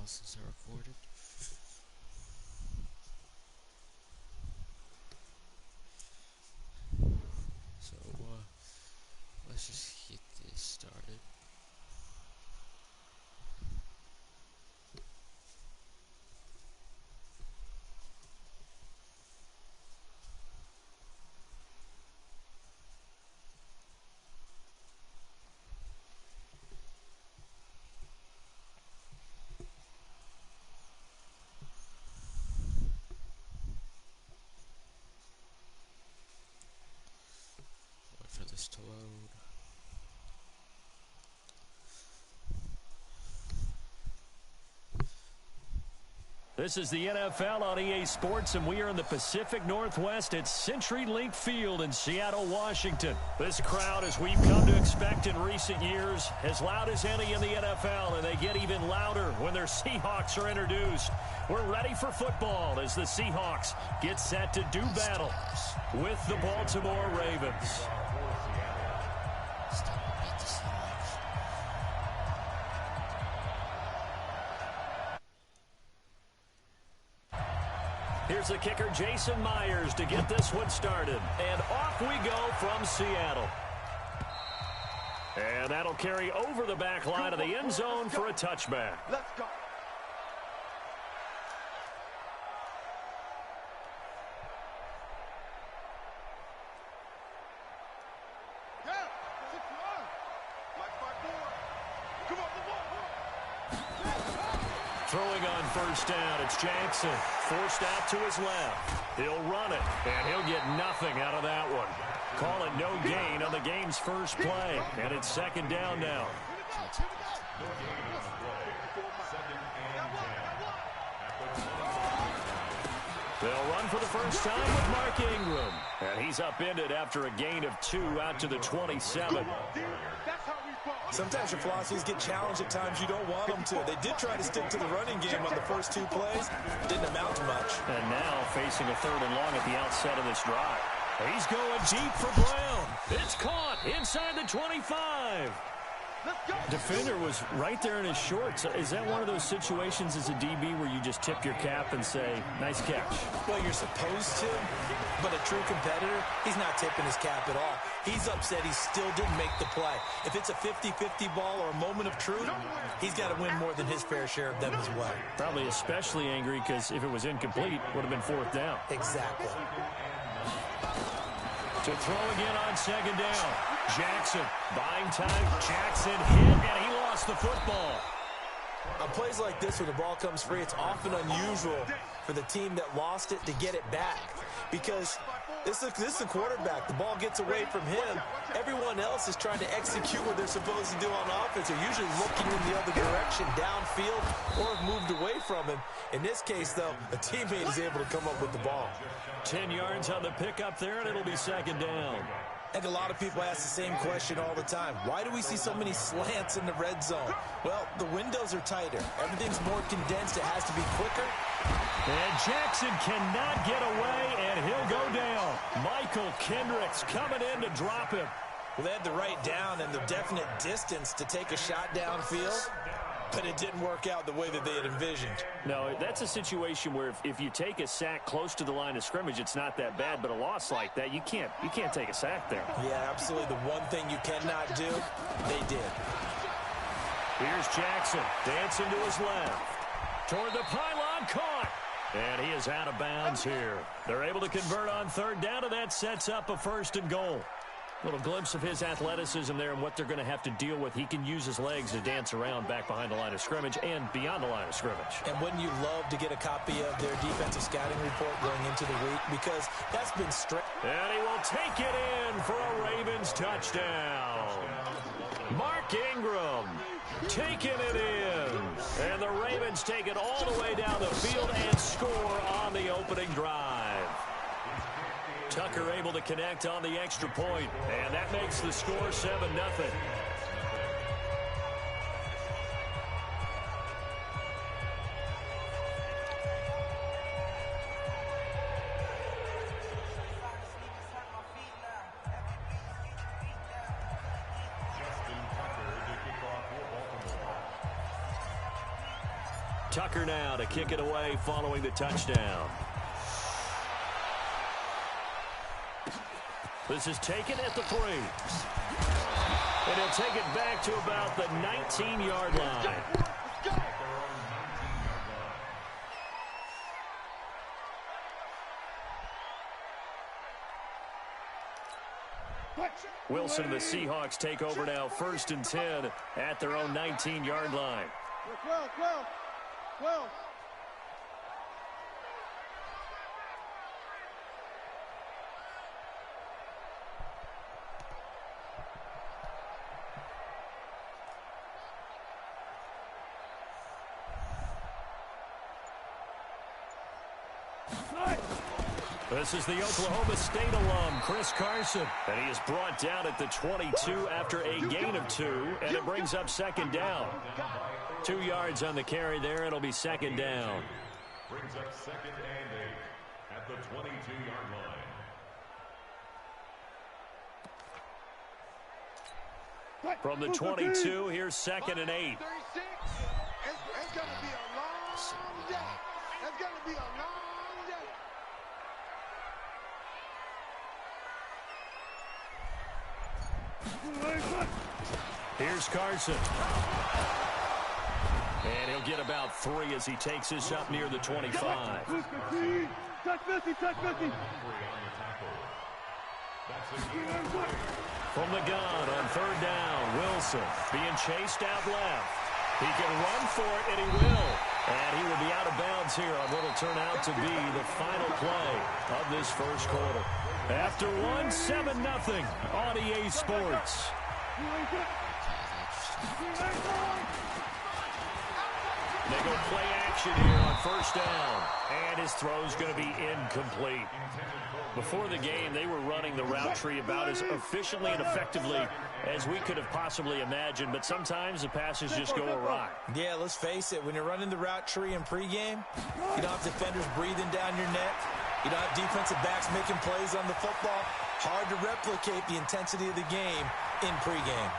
since I recorded. So, let's just get this started. Wait for this to load. This is the NFL on EA Sports, and we are in the Pacific Northwest at CenturyLink Field in Seattle, Washington. This crowd, as we've come to expect in recent years, as loud as any in the NFL, and they get even louder when their Seahawks are introduced. We're ready for football as the Seahawks get set to do battle with the Baltimore Ravens. Here's the kicker, Jason Myers, to get this one started. And off we go from Seattle. And that'll carry over the back line of the end zone for a touchback. Let's go. Throwing on first down, it's Jackson. Forced out to his left. He'll run it, and he'll get nothing out of that one. Call it no gain on the game's first play, and it's second down now. They'll run for the first time with Mark Ingram. And he's upended after a gain of 2 out to the 27. Sometimes your philosophies get challenged at times you don't want them to. They did try to stick to the running game on the first 2 plays. Didn't amount to much. And now facing a 3rd and long at the outset of this drive. He's going deep for Brown. It's caught inside the 25. Defender was right there in his shorts. Is that one of those situations as a DB where you just tip your cap and say, nice catch? Well, you're supposed to, but a true competitor, he's not tipping his cap at all. He's upset he still didn't make the play. If it's a 50-50 ball or a moment of truth, he's got to win more than his fair share of them as well. Probably especially angry because if it was incomplete, would have been 4th down. Exactly. To throw again on second down. Jackson buying time. Jackson hit, and he lost the football. On plays like this, when the ball comes free, it's often unusual for the team that lost it to get it back. Because this is the quarterback. The ball gets away from him. Everyone else is trying to execute what they're supposed to do on offense. They're usually looking in the other direction, downfield, or have moved away from him. In this case, though, a teammate is able to come up with the ball. 10 yards on the pickup there, and it'll be second down. I think a lot of people ask the same question all the time. Why do we see so many slants in the red zone? Well, the windows are tighter. Everything's more condensed. It has to be quicker. And Jackson cannot get away, and he'll go down. Michael Kendricks coming in to drop him. Well, they had the right down and the definite distance to take a shot downfield, but it didn't work out the way that they had envisioned. No, that's a situation where if you take a sack close to the line of scrimmage, it's not that bad, but a loss like that, you can't take a sack there. Yeah, absolutely. The one thing you cannot do, they did. Here's Jackson, dancing to his left. Toward the pylon, caught. And he is out of bounds here. They're able to convert on 3rd down, and that sets up a 1st and goal. Little glimpse of his athleticism there and what they're going to have to deal with. He can use his legs to dance around back behind the line of scrimmage and beyond the line of scrimmage. And wouldn't you love to get a copy of their defensive scouting report going into the week? Because that's been strict. And he will take it in for a Ravens touchdown. Mark Ingram taking it in. And the Ravens take it all the way down the field and score on the opening drive. Tucker able to connect on the extra point, and that makes the score 7-0. Tucker now to kick it away following the touchdown. This is taken at the 3. And he'll take it back to about the 19-yard line. Wilson and the Seahawks take over now, 1st and 10 at their own 19-yard line. 12. This is the Oklahoma State alum, Chris Carson. And he is brought down at the 22 after a gain of 2, and it brings up 2nd down. 2 yards on the carry there. It'll be 2nd down. Brings up 2nd and 8 at the 22-yard line. From the 22, here's 2nd and 8. It's going to be a long day. It's going to be a long day. Here's Carson. And he'll get about 3 as he takes this up near the 25. Touch 50. From the gun on 3rd down, Wilson being chased out left. He can run for it, and he will. And he will be out of bounds here on what will turn out to be the final play of this first quarter. After 1, 7-0 on EA Sports. They go play action here on 1st down. And his throw's going to be incomplete. Before the game, they were running the route tree about as efficiently and effectively as we could have possibly imagined. But sometimes the passes just go awry. Yeah, let's face it. When you're running the route tree in pregame, you don't have defenders breathing down your neck. You don't have defensive backs making plays on the football. Hard to replicate the intensity of the game in pregame.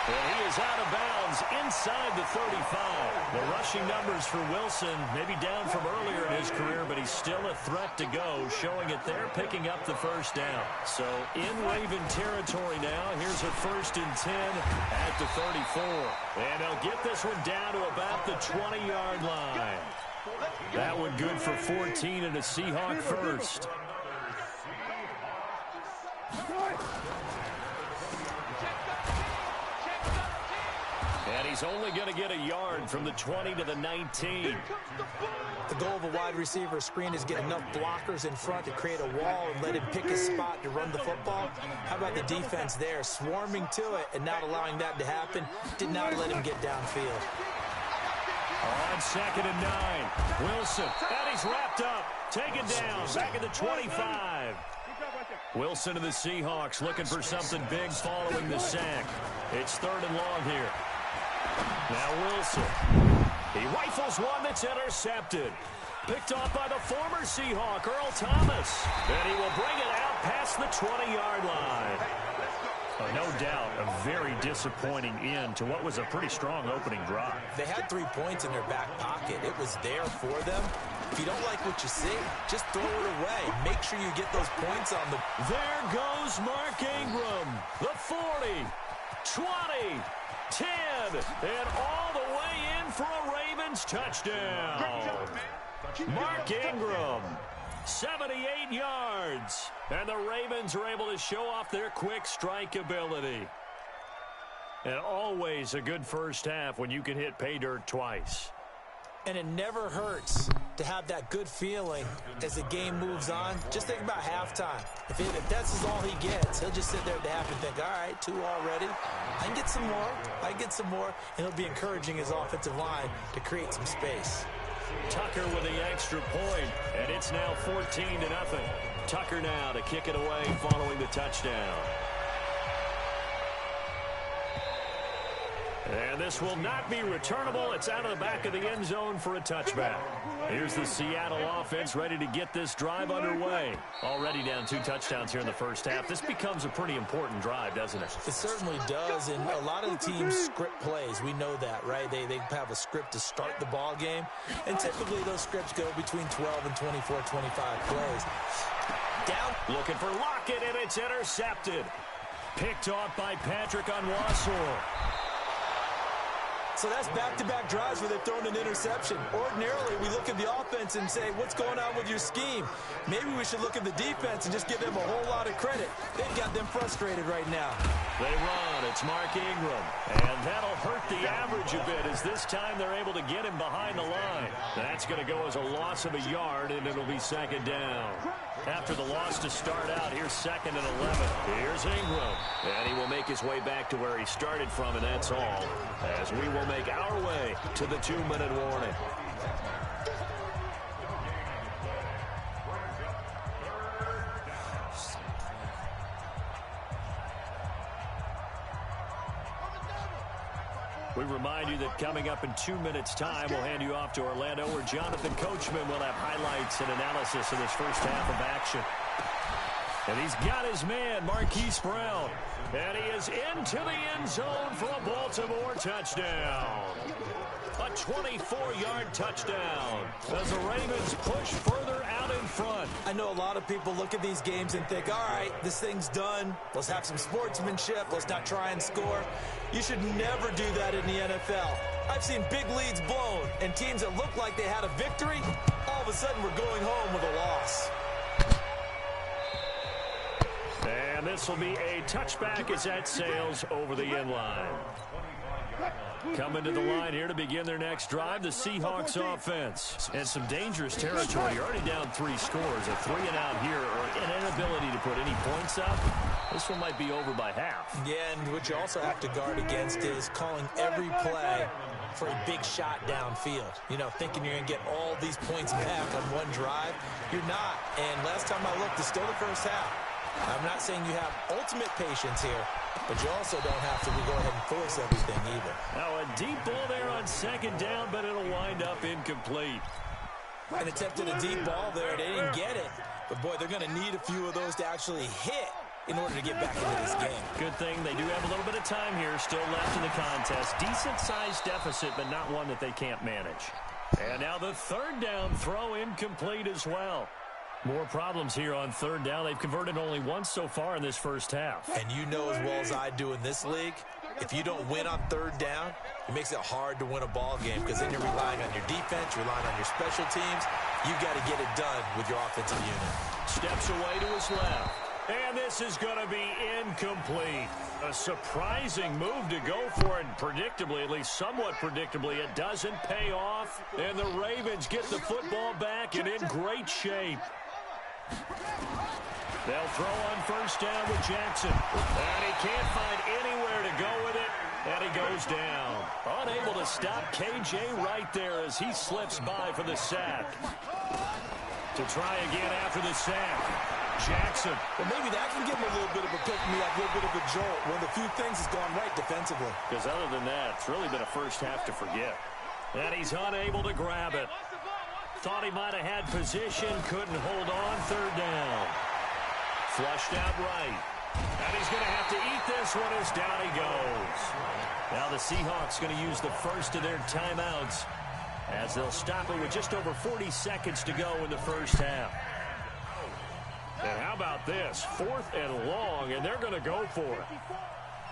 Well, he is out of bounds inside the 35. The rushing numbers for Wilson maybe down from earlier in his career, but he's still a threat to go, showing it there, picking up the 1st down. So in Raven territory now, here's a 1st and 10 at the 34. And they'll get this one down to about the 20-yard line. That one good for 14 and a Seahawk first. And he's only going to get a yard from the 20 to the 19. The goal of a wide receiver screen is get enough blockers in front to create a wall and let him pick his spot to run the football. How about the defense there, swarming to it and not allowing that to happen? Did not let him get downfield. On 2nd and 9, Wilson, and he's wrapped up, taken down, back at the 25. Wilson and the Seahawks looking for something big following the sack. It's 3rd and long here. Now Wilson, he rifles one that's intercepted. Picked off by the former Seahawk, Earl Thomas. And he will bring it out past the 20-yard line. No doubt a very disappointing end to what was a pretty strong opening drive. They had 3 points in their back pocket. It was there for them. If you don't like what you see, just throw it away. Make sure you get those points on the... There goes Mark Ingram. The 40, 20, 10, and all the way in for a Ravens touchdown. Mark Ingram, 78 yards. And the Ravens are able to show off their quick strike ability. And always a good first half when you can hit pay dirt twice. And it never hurts to have that good feeling as the game moves on. Just think about halftime. If that's all he gets, he'll just sit there at the half and think, all right, 2 already. I can get some more. I can get some more. And he'll be encouraging his offensive line to create some space. Tucker with the extra point, and it's now 14-0. Tucker now to kick it away following the touchdown. And this will not be returnable. It's out of the back of the end zone for a touchback. Here's the Seattle offense ready to get this drive underway. Already down 2 touchdowns here in the first half. This becomes a pretty important drive, doesn't it? It certainly does, and a lot of the teams script plays. We know that, right? They have a script to start the ball game, and typically those scripts go between 12 and 24, 25 plays. Down. Looking for Lockett, and it's intercepted. Picked off by Patrick Onwuasor. So that's back-to-back drives where they've thrown an interception. Ordinarily, we look at the offense and say, what's going on with your scheme? Maybe we should look at the defense and just give them a whole lot of credit. They've got them frustrated right now. They run. It's Mark Ingram. And that'll hurt the average a bit as this time they're able to get him behind the line. That's going to go as a loss of a yard, and it'll be second down. After the loss to start out, here's 2nd and 11. Here's Ingram. And he will make his way back to where he started from, and that's all. As we will make our way to the 2-minute warning. We remind you that coming up in 2 minutes' time, we'll hand you off to Orlando, where Jonathan Coachman will have highlights and analysis of this first half of action. And he's got his man, Marquise Brown. And he is into the end zone for a Baltimore touchdown. A 24-yard touchdown as the Ravens push further out in front. I know a lot of people look at these games and think, all right, this thing's done. Let's have some sportsmanship. Let's not try and score. You should never do that in the NFL. I've seen big leads blown, and teams that look like they had a victory, all of a sudden we're going home with a loss. And this will be a touchback as that sails over the end line. Coming to the line here to begin their next drive, the Seahawks offense. And some dangerous territory. You're already down 3 scores. A 3-and-out here, or an inability to put any points up. This one might be over by half. Yeah, and what you also have to guard against is calling every play for a big shot downfield. You know, thinking you're going to get all these points back on one drive. You're not. And last time I looked, it's still the first half. I'm not saying you have ultimate patience here, but you also don't have to go ahead and force everything either. Now a deep ball there on 2nd down, but it'll wind up incomplete. And attempted a deep ball there. They didn't get it. But, boy, they're going to need a few of those to actually hit in order to get back into this game. Good thing they do have a little bit of time here still left in the contest. Decent-sized deficit, but not one that they can't manage. And now the 3rd down throw incomplete as well. More problems here on 3rd down. They've converted only once so far in this first half. And you know as well as I do in this league, if you don't win on 3rd down, it makes it hard to win a ball game because then you're relying on your defense, relying on your special teams. You've got to get it done with your offensive unit. Steps away to his left. And this is going to be incomplete. A surprising move to go for it. Predictably, at least somewhat predictably, it doesn't pay off. And the Ravens get the football back and in great shape. They'll throw on 1st down with Jackson. And he can't find anywhere to go with it. And he goes down. Unable to stop KJ right there as he slips by for the sack. To try again after the sack. Jackson. Well, maybe that can give him a little bit of a pick-me-up, a little bit of a jolt. One of the few things that's gone right defensively. Because other than that, it's really been a first half to forget. And he's unable to grab it. Thought he might have had position, couldn't hold on. 3rd down. Flushed out right. And he's going to have to eat this one as down he goes. Now the Seahawks going to use the first of their timeouts as they'll stop it with just over 40 seconds to go in the first half. And how about this? 4th and long, and they're going to go for it.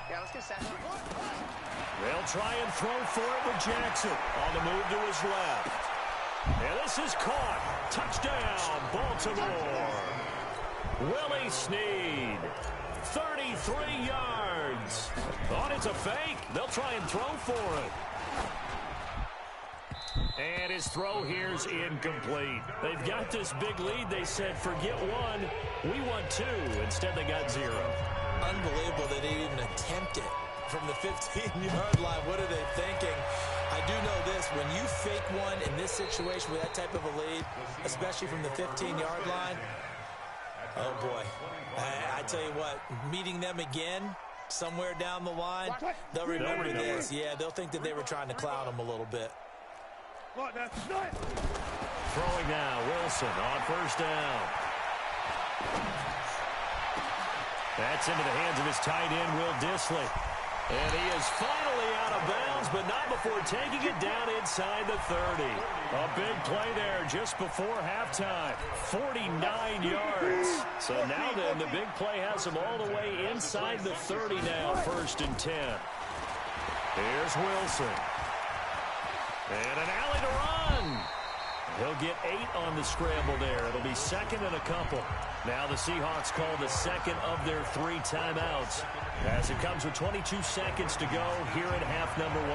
Yeah, let's get set. They'll try and throw for it with Jackson on the move to his left. And this is caught. Touchdown, Baltimore. Willie Snead, 33 yards. Thought it's a fake. They'll try and throw for it. And his throw here's incomplete. They've got this big lead. They said, forget 1. We want 2. Instead, they got 0. Unbelievable that they didn't attempt it from the 15-yard line. What are they thinking? I do know this. When you fake one in this situation with that type of a lead, especially from the 15-yard line, oh, boy. I tell you what, meeting them again, somewhere down the line, they'll remember this. Yeah, they'll think that they were trying to clown him a little bit. Throwing now, Wilson on first down. That's into the hands of his tight end, Will Dissly. And he is finally out of bounds, but not before taking it down inside the 30. A big play there just before halftime. 49 yards. So now then, the big play has him all the way inside the 30 now, 1st and 10. Here's Wilson. And an alley to run. He'll get 8 on the scramble there. It'll be 2nd and a couple. Now the Seahawks call the 2nd of their 3 timeouts as it comes with 22 seconds to go here in half number 1.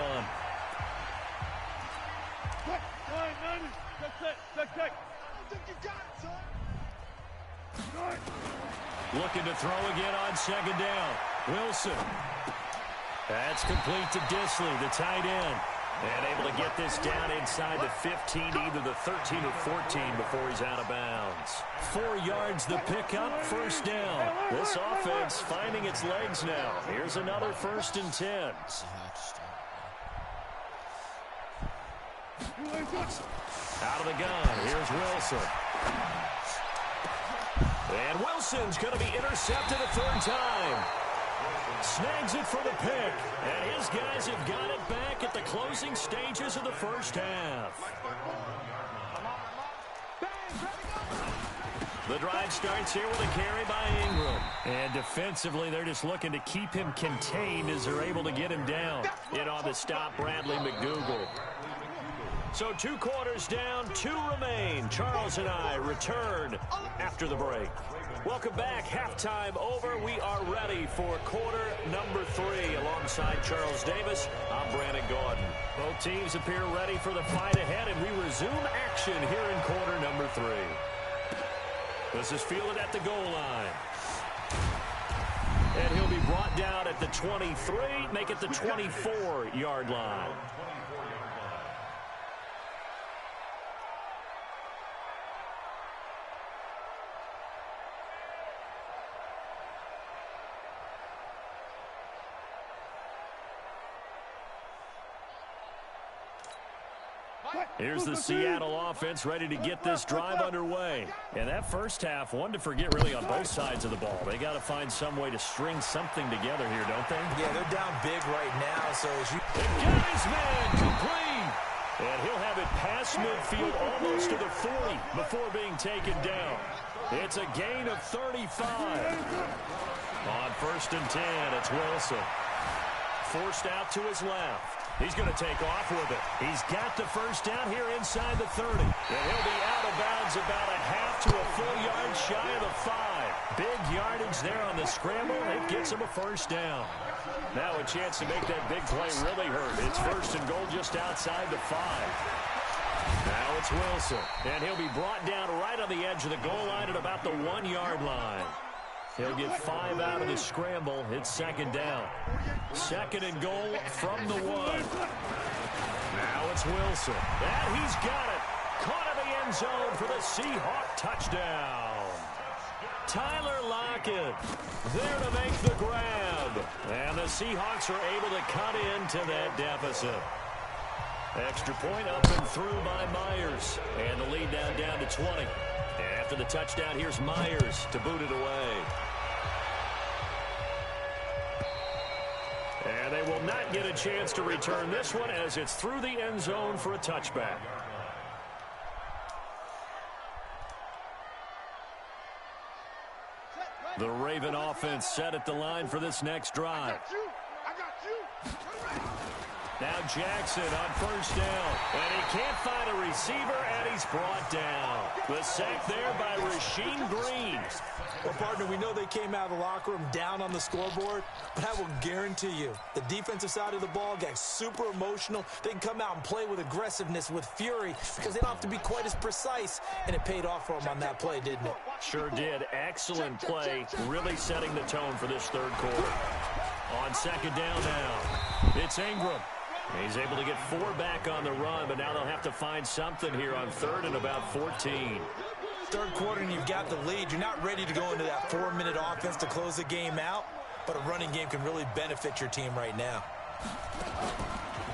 Looking to throw again on 2nd down. Wilson. That's complete to Dissly, the tight end. And able to get this down inside the 15, either the 13 or 14 before he's out of bounds. 4 yards the pickup, 1st down. This offense finding its legs now. Here's another 1st and 10. Out of the gun, here's Wilson. And Wilson's going to be intercepted a 3rd time. Snags it for the pick, and his guys have got it back at the closing stages of the 1st half. The drive starts here with a carry by Ingram. And defensively, they're just looking to keep him contained as they're able to get him down. In on the stop, Bradley McDougal. So 2 quarters down, 2 remain. Charles and I return after the break. Welcome back. Halftime over. We are ready for quarter number 3. Alongside Charles Davis, I'm Brandon Gordon. Both teams appear ready for the fight ahead, and we resume action here in quarter number 3. This is fielded at the goal line. And he'll be brought down at the 23, make it the 24-yard line. Here's the Seattle offense ready to get this drive underway. And that first half, one to forget really on both sides of the ball. They got to find some way to string something together here, don't they? Yeah, they're down big right now. So as you... The guy's man complete. And he'll have it past midfield almost to the 40 before being taken down. It's a gain of 35. On 1st and 10, it's Wilson. Forced out to his left. He's going to take off with it. He's got the first down here inside the 30. And he'll be out of bounds about a half to a full yard shy of the 5. Big yardage there on the scramble. It gets him a first down. Now a chance to make that big play really hurt. It's 1st and goal just outside the 5. Now it's Wilson. And he'll be brought down right on the edge of the goal line at about the 1-yard line. He'll get 5 out of the scramble. It's 2nd down. 2nd and goal from the 1. Now it's Wilson. And he's got it. Caught in the end zone for the Seahawk touchdown. Tyler Lockett there to make the grab. And the Seahawks are able to cut into that deficit. Extra point up and through by Myers. And the lead down to 20. After the touchdown, here's Myers to boot it away. And they will not get a chance to return this one as it's through the end zone for a touchback. The Raven offense set at the line for this next drive. Now Jackson on first down. And he can't find a receiver, and he's brought down. The sack there by Rasheem Green. Well, partner, we know they came out of the locker room down on the scoreboard, but I will guarantee you the defensive side of the ball got super emotional. They can come out and play with aggressiveness, with fury, because they don't have to be quite as precise, and it paid off for them on that play, didn't it? Sure did. Excellent play, really setting the tone for this 3rd quarter. On 2nd down now, it's Ingram. He's able to get 4 back on the run, but now they'll have to find something here on 3rd and about 14. 3rd quarter and you've got the lead. You're not ready to go into that 4-minute offense to close the game out. but a running game can really benefit your team right now.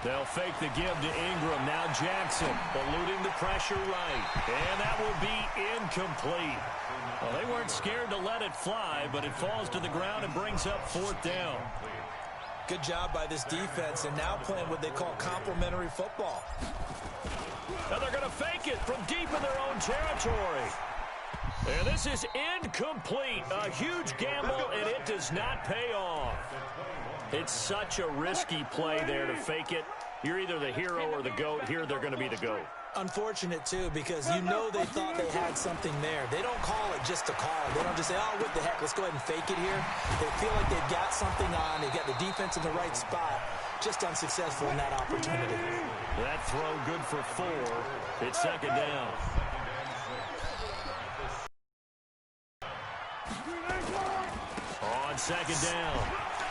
They'll fake the give to Ingram. Now Jackson eluding the pressure right. And that will be incomplete. Well, they weren't scared to let it fly, but it falls to the ground and brings up 4th down. Good job by this defense, and now playing what they call complementary football. Now they're going to fake it from deep in their own territory. And this is incomplete. A huge gamble, and it does not pay off. It's such a risky play there to fake it. You're either the hero or the GOAT. Here they're going to be the GOAT. Unfortunate, too, because you know they thought they had something there. They don't call it just to call. They don't just say, oh, what the heck, let's go ahead and fake it here. They feel like they've got something on. They've got the defense in the right spot. Just unsuccessful in that opportunity. That throw good for 4. It's 2nd down. On 2nd down,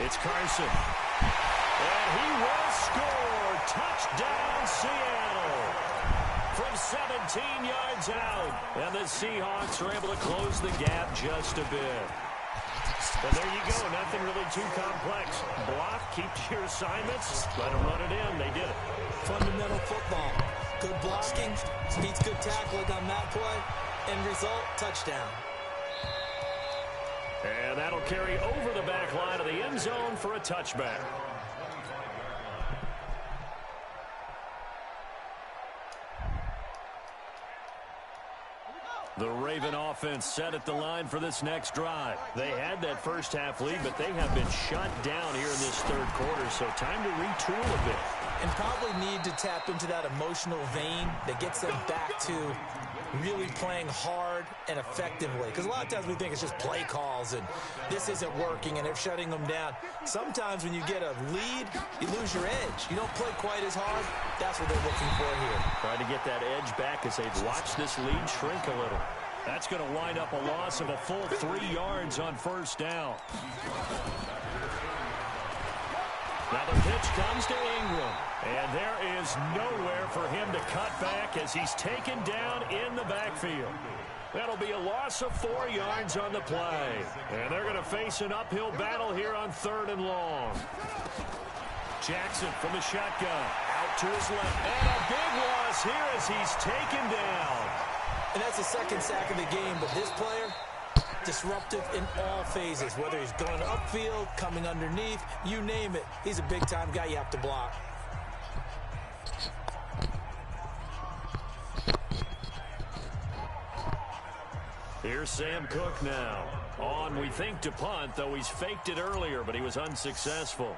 it's Carson. And he will score. Touchdown, Seattle. From 17 yards out. And the Seahawks are able to close the gap just a bit. And there you go. Nothing really too complex. Block, keep to your assignments, let them run it in. They did it. Fundamental football. Good blocking, beats good tackling on that play. End result, touchdown. And that'll carry over the back line of the end zone for a touchback. The Raven offense set at the line for this next drive. They had that first half lead, but they have been shut down here in this 3rd quarter, so time to retool a bit. And probably need to tap into that emotional vein that gets them back to really playing hard and effectively. Because a lot of times we think it's just play calls and this isn't working and they're shutting them down. Sometimes when you get a lead, you lose your edge. You don't play quite as hard. That's what they're looking for here. Trying to get that edge back as they've watched this lead shrink a little. That's going to wind up a loss of a full 3 yards on 1st down. Now the pitch comes to Ingram. And there is nowhere for him to cut back as he's taken down in the backfield. That'll be a loss of 4 yards on the play. And they're going to face an uphill battle here on 3rd and long. Jackson from the shotgun. Out to his left. And a big loss here as he's taken down. And that's the 2nd sack of the game, but this player, disruptive in all phases. Whether he's going upfield, coming underneath, you name it. He's a big-time guy you have to block. Here's Sam Cook now. On, we think, to punt, though he's faked it earlier, but he was unsuccessful.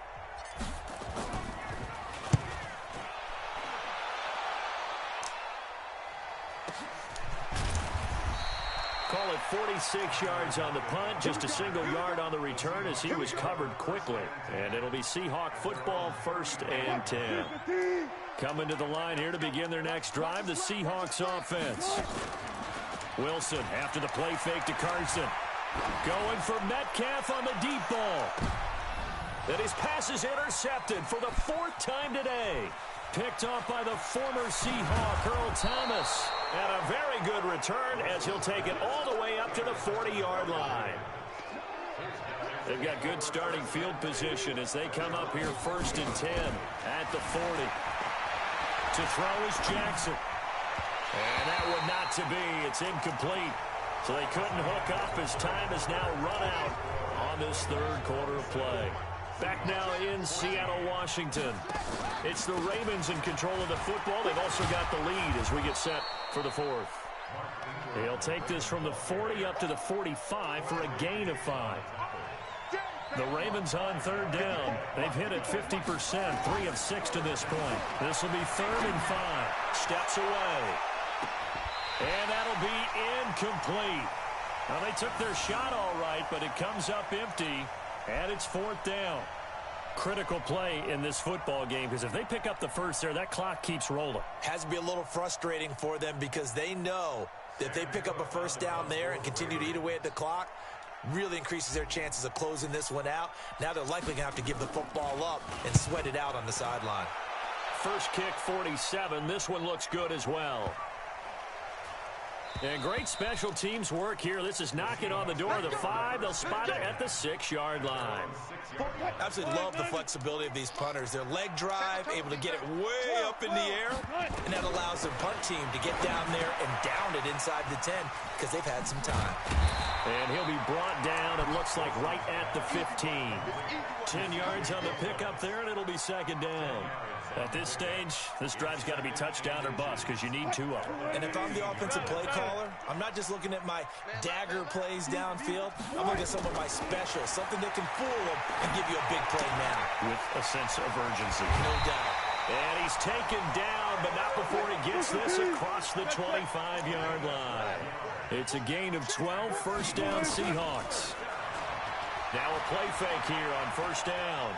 Call it 46 yards on the punt, just a single yard on the return as he was covered quickly. And it'll be Seahawk football, 1st and 10. Coming to the line here to begin their next drive, the Seahawks offense. Wilson after the play fake to Carson. Going for Metcalf on the deep ball. And his pass is intercepted for the 4th time today. Picked off by the former Seahawk, Earl Thomas. And a very good return as he'll take it all the way up to the 40-yard line. They've got good starting field position as they come up here 1st and 10 at the 40. To throw is Jackson. And that would not to be. It's incomplete. So they couldn't hook up as time has now run out on this 3rd quarter of play. Back now in Seattle, Washington. It's the Ravens in control of the football. They've also got the lead as we get set for the 4th. They'll take this from the 40 up to the 45 for a gain of 5. The Ravens on 3rd down. They've hit it 50%, 3 of 6 to this point. This will be 3rd and 5. Steps away. And that'll be incomplete. Now, they took their shot all right, but it comes up empty, and it's 4th down. Critical play in this football game, because if they pick up the first there, that clock keeps rolling. Has to be a little frustrating for them because they know that if they pick up a 1st down there and continue to eat away at the clock, really increases their chances of closing this one out. Now they're likely going to have to give the football up and sweat it out on the sideline. First kick, 47. This one looks good as well. And great special teams work here. This is knocking on the door of the 5. They'll spot it at the 6-yard line. Absolutely love the flexibility of these punters. Their leg drive, able to get it way up in the air, and that allows their punt team to get down there and down it inside the 10 because they've had some time. And he'll be brought down, it looks like, right at the 15. 10 yards on the pickup there, and it'll be second down. At this stage, this drive's got to be touchdown or bust because you need 2 of them. And if I'm the offensive play caller, I'm not just looking at my dagger plays downfield. I'm looking at some of my specials, something that can fool them and give you a big play now. With a sense of urgency. No doubt. And he's taken down, but not before he gets this across the 25-yard line. It's a gain of 12, first down Seahawks. Now a play fake here on first down.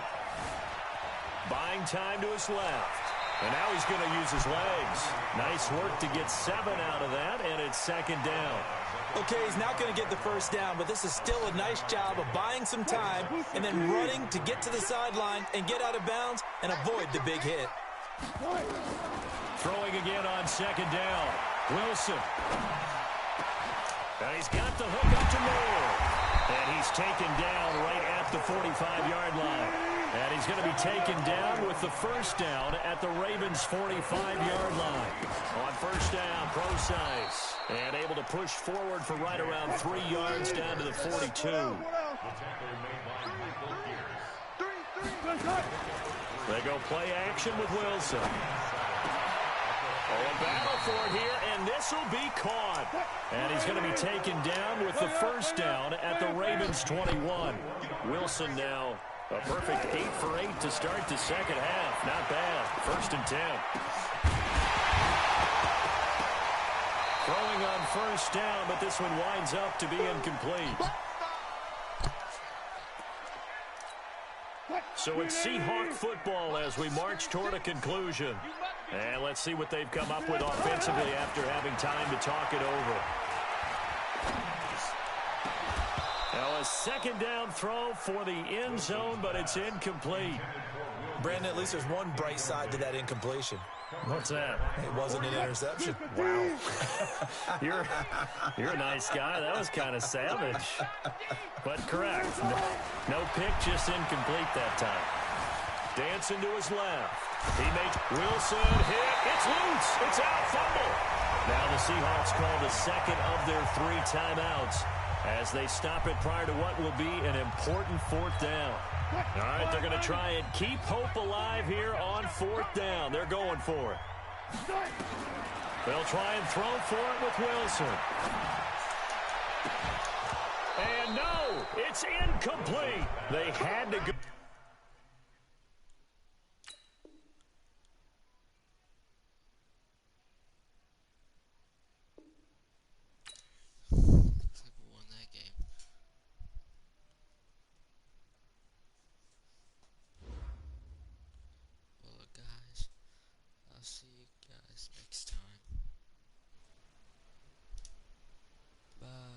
Buying time to his left. And now he's going to use his legs. Nice work to get 7 out of that, and it's second down. Okay, he's not going to get the first down, but this is still a nice job of buying some time and then running to get to the sideline and get out of bounds and avoid the big hit. Throwing again on second down. Wilson. And he's got the hook up to Moore. And he's taken down right at the 45-yard line. And he's going to be taken down with the first down at the Ravens' 45-yard line. On first down, Procise. And able to push forward for right around 3 yards down to the 42. They go play action with Wilson. Oh, a battle for it here, and this will be caught. And he's going to be taken down with the first down at the Ravens' 21. Wilson now a perfect 8 for 8 to start the second half. Not bad. First and 10. Throwing on first down, but this one winds up to be incomplete. So it's Seahawk football as we march toward a conclusion. And let's see what they've come up with offensively after having time to talk it over. Now a second down throw for the end zone, but it's incomplete. Brandon, at least there's one bright side to that incompletion. What's that? It wasn't an interception. Wow. You're a nice guy. That was kind of savage. But correct. No pick, just incomplete that time. Dancing to his left. He makes Wilson hit. It's loose. It's out. Fumble. Now the Seahawks call the second of their 3 timeouts as they stop it prior to what will be an important 4th down. All right, they're going to try and keep hope alive here on 4th down. They're going for it. They'll try and throw for it with Wilson. And no, it's incomplete. They had to go. See you guys next time. Bye.